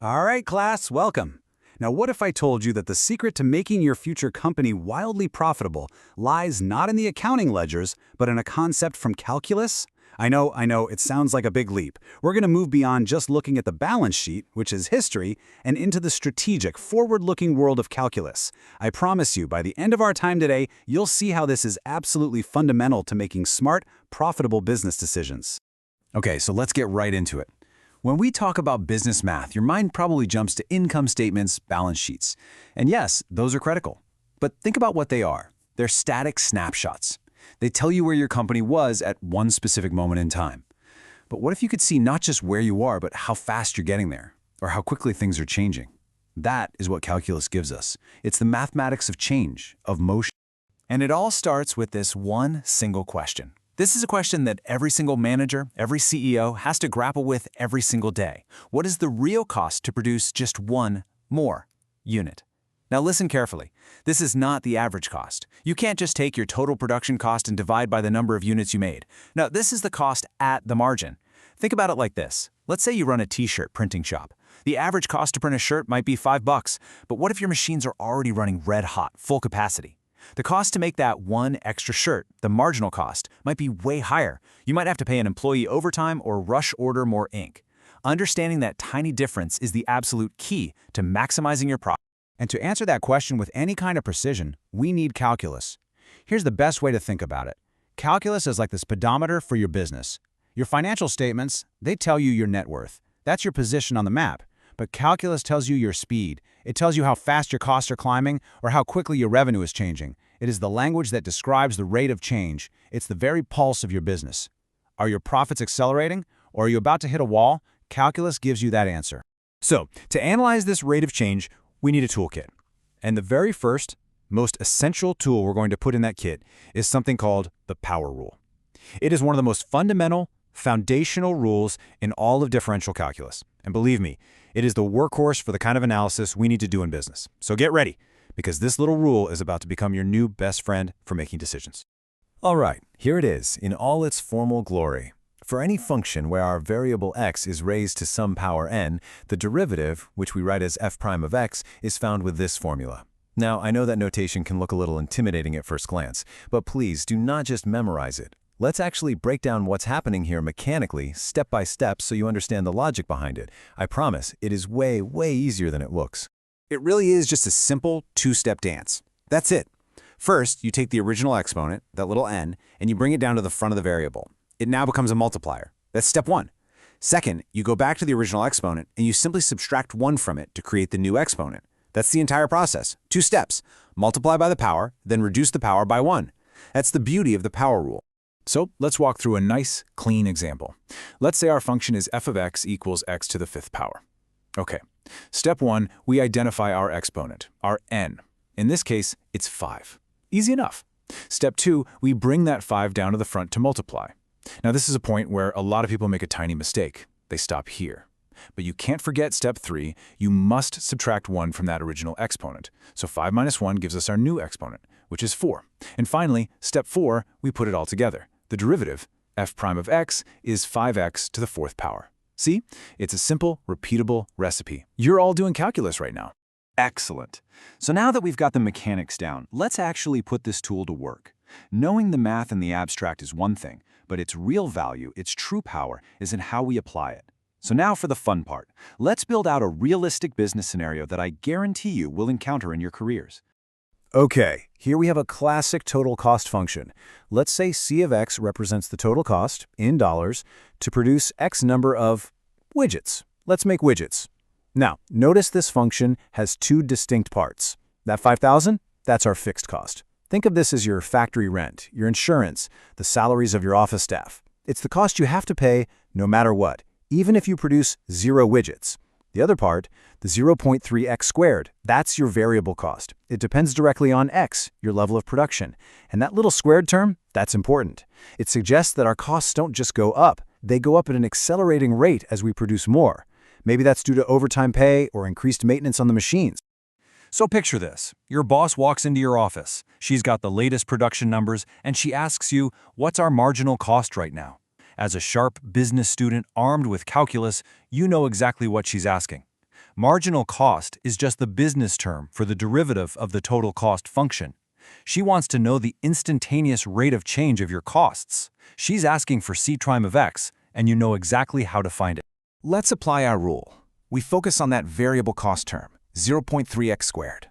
All right, class, welcome. Now, what if I told you that the secret to making your future company wildly profitable lies not in the accounting ledgers, but in a concept from calculus? I know, it sounds like a big leap. We're going to move beyond just looking at the balance sheet, which is history, and into the strategic, forward-looking world of calculus. I promise you, by the end of our time today, you'll see how this is absolutely fundamental to making smart, profitable business decisions. Okay, so let's get right into it. When we talk about business math, your mind probably jumps to income statements, balance sheets. And yes, those are critical. But think about what they are. They're static snapshots. They tell you where your company was at one specific moment in time. But what if you could see not just where you are, but how fast you're getting there, or how quickly things are changing? That is what calculus gives us. It's the mathematics of change, of motion. And it all starts with this one single question. This is a question that every single manager, every CEO has to grapple with every single day. What is the real cost to produce just one more unit? Now listen carefully. This is not the average cost. You can't just take your total production cost and divide by the number of units you made. No, this is the cost at the margin. Think about it like this. Let's say you run a t-shirt printing shop. The average cost to print a shirt might be $5, but what if your machines are already running red hot, full capacity? The cost to make that one extra shirt, the marginal cost, might be way higher. You might have to pay an employee overtime or rush order more ink. Understanding that tiny difference is the absolute key to maximizing your profit. And to answer that question with any kind of precision, we need calculus. Here's the best way to think about it. Calculus is like the speedometer for your business. Your financial statements, they tell you your net worth. That's your position on the map. But calculus tells you your speed. It tells you how fast your costs are climbing or how quickly your revenue is changing. It is the language that describes the rate of change. It's the very pulse of your business. Are your profits accelerating or are you about to hit a wall? Calculus gives you that answer. So, to analyze this rate of change, we need a toolkit. And the very first, most essential tool we're going to put in that kit is something called the power rule. It is one of the most fundamental, foundational rules in all of differential calculus. And believe me, it is the workhorse for the kind of analysis we need to do in business. So get ready, because this little rule is about to become your new best friend for making decisions. All right, here it is in all its formal glory. For any function where our variable x is raised to some power n, the derivative, which we write as f prime of x, is found with this formula. Now, I know that notation can look a little intimidating at first glance, but please do not just memorize it. Let's actually break down what's happening here mechanically, step by step, so you understand the logic behind it. I promise, it is way, way easier than it looks. It really is just a simple two-step dance. That's it. First, you take the original exponent, that little n, and you bring it down to the front of the variable. It now becomes a multiplier. That's step one. Second, you go back to the original exponent and you simply subtract 1 from it to create the new exponent. That's the entire process. 2 steps. Multiply by the power, then reduce the power by 1. That's the beauty of the power rule. So let's walk through a nice, clean example. Let's say our function is f of x equals x to the 5th power. Okay. Step 1, we identify our exponent, our n. In this case, it's 5. Easy enough. Step 2, we bring that 5 down to the front to multiply. Now this is a point where a lot of people make a tiny mistake. They stop here. But you can't forget step 3, you must subtract 1 from that original exponent. So 5 minus 1 gives us our new exponent, which is 4. And finally, step 4, we put it all together. The derivative, f prime of x, is 5x to the 4th power. See? It's a simple, repeatable recipe. You're all doing calculus right now. Excellent. So now that we've got the mechanics down, let's actually put this tool to work. Knowing the math in the abstract is one thing, but its real value, its true power, is in how we apply it. So now for the fun part. Let's build out a realistic business scenario that I guarantee you will encounter in your careers. Okay, here we have a classic total cost function. Let's say C of x represents the total cost, in dollars, to produce x number of widgets. Let's make widgets. Now, notice this function has 2 distinct parts. That 5,000, that's our fixed cost. Think of this as your factory rent, your insurance, the salaries of your office staff. It's the cost you have to pay no matter what, even if you produce 0 widgets. The other part, the 0.3x squared, that's your variable cost. It depends directly on x, your level of production. And that little squared term, that's important. It suggests that our costs don't just go up, they go up at an accelerating rate as we produce more. Maybe that's due to overtime pay or increased maintenance on the machines. So picture this. Your boss walks into your office. She's got the latest production numbers, and she asks you, what's our marginal cost right now? As a sharp business student armed with calculus, you know exactly what she's asking. Marginal cost is just the business term for the derivative of the total cost function. She wants to know the instantaneous rate of change of your costs. She's asking for C' of x, and you know exactly how to find it. Let's apply our rule. We focus on that variable cost term, 0.3x squared.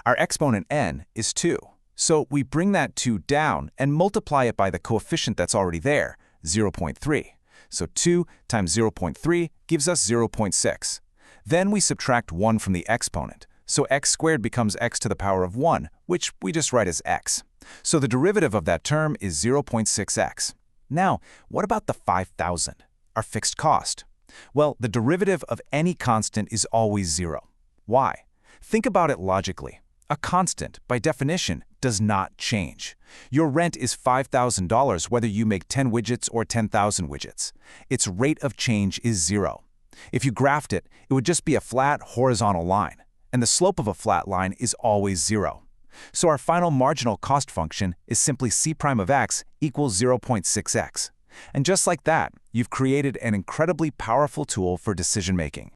Our exponent n is 2, so we bring that 2 down and multiply it by the coefficient that's already there, 0.3. So 2 times 0.3 gives us 0.6. Then we subtract 1 from the exponent, so x squared becomes x to the power of 1, which we just write as x. So the derivative of that term is 0.6x. Now, what about the 5,000, our fixed cost? Well, the derivative of any constant is always 0. Why? Think about it logically. A constant, by definition, does not change. Your rent is $5,000 whether you make 10 widgets or 10,000 widgets. Its rate of change is 0. If you graphed it, it would just be a flat horizontal line, and the slope of a flat line is always 0. So our final marginal cost function is simply C' of x equals 0.6x. And just like that, you've created an incredibly powerful tool for decision-making.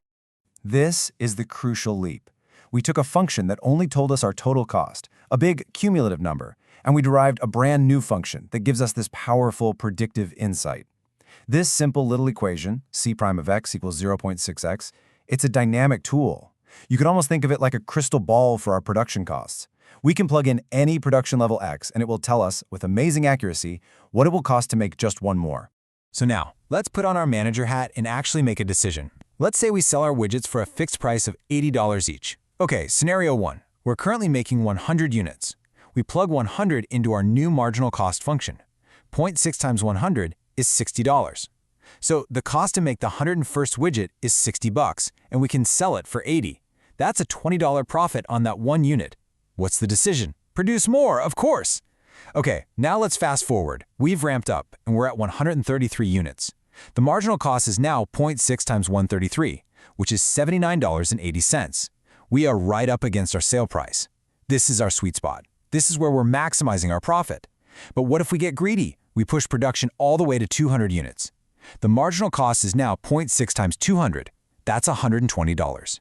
This is the crucial leap. We took a function that only told us our total cost, a big cumulative number, and we derived a brand new function that gives us this powerful predictive insight. This simple little equation, C' of x equals 0.6x, it's a dynamic tool. You could almost think of it like a crystal ball for our production costs. We can plug in any production level x, and it will tell us, with amazing accuracy, what it will cost to make just one more. So now, let's put on our manager hat and actually make a decision. Let's say we sell our widgets for a fixed price of $80 each. Okay, scenario 1. We're currently making 100 units. We plug 100 into our new marginal cost function. 0.6 times 100 is $60. So the cost to make the 101st widget is $60, and we can sell it for $80. That's a $20 profit on that one unit. What's the decision? Produce more, of course. Okay, now let's fast forward. We've ramped up, and we're at 133 units. The marginal cost is now 0.6 times 133, which is $79.80. We are right up against our sale price. This is our sweet spot. This is where we're maximizing our profit. But what if we get greedy? We push production all the way to 200 units. The marginal cost is now 0.6 times 200. That's $120.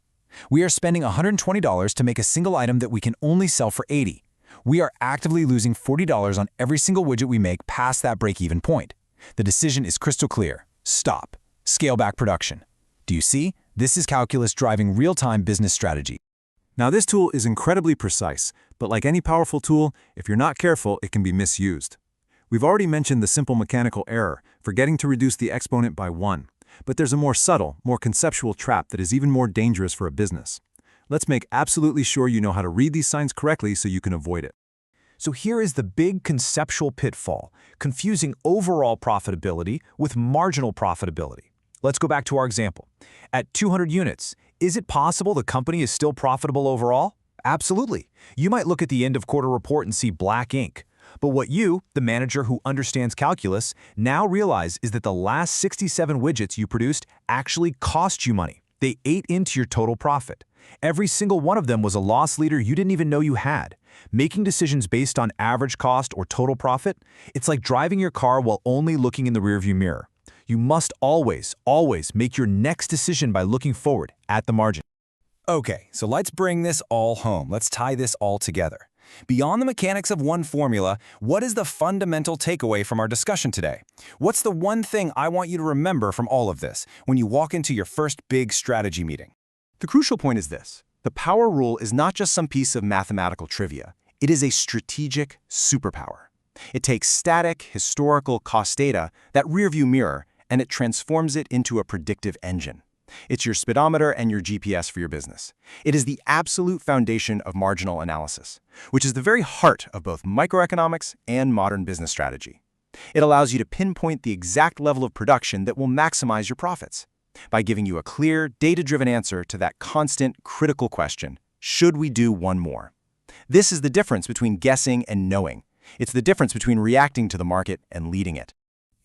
We are spending $120 to make a single item that we can only sell for $80. We are actively losing $40 on every single widget we make past that break-even point. The decision is crystal clear. Stop. Scale back production. Do you see? This is calculus driving real-time business strategy. Now this tool is incredibly precise, but like any powerful tool, if you're not careful, it can be misused. We've already mentioned the simple mechanical error, forgetting to reduce the exponent by 1. But there's a more subtle, more conceptual trap that is even more dangerous for a business. Let's make absolutely sure you know how to read these signs correctly so you can avoid it. So here is the big conceptual pitfall, confusing overall profitability with marginal profitability. Let's go back to our example. At 200 units, is it possible the company is still profitable overall? Absolutely. You might look at the end of quarter report and see black ink. But what you, the manager who understands calculus, now realize is that the last 67 widgets you produced actually cost you money. They ate into your total profit. Every single one of them was a loss leader you didn't even know you had. Making decisions based on average cost or total profit, it's like driving your car while only looking in the rearview mirror. You must always, always make your next decision by looking forward at the margin. Okay, so let's bring this all home. Let's tie this all together. Beyond the mechanics of one formula, what is the fundamental takeaway from our discussion today? What's the one thing I want you to remember from all of this when you walk into your first big strategy meeting? The crucial point is this. The power rule is not just some piece of mathematical trivia. It is a strategic superpower. It takes static, historical cost data, that rearview mirror, and it transforms it into a predictive engine. It's your speedometer and your GPS for your business. It is the absolute foundation of marginal analysis, which is the very heart of both microeconomics and modern business strategy. It allows you to pinpoint the exact level of production that will maximize your profits by giving you a clear, data-driven answer to that constant, critical question, should we do one more? This is the difference between guessing and knowing. It's the difference between reacting to the market and leading it.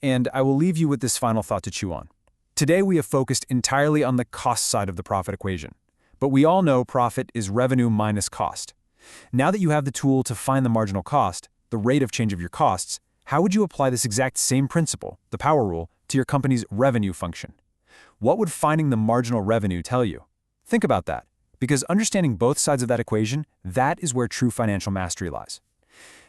And I will leave you with this final thought to chew on. Today we have focused entirely on the cost side of the profit equation. But we all know profit is revenue minus cost. Now that you have the tool to find the marginal cost, the rate of change of your costs, how would you apply this exact same principle, the power rule, to your company's revenue function? What would finding the marginal revenue tell you? Think about that, because understanding both sides of that equation, that is where true financial mastery lies.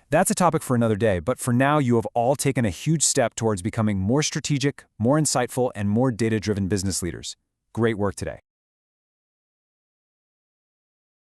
That's a topic for another day, but for now you have all taken a huge step towards becoming more strategic, more insightful, and more data-driven business leaders. Great work today.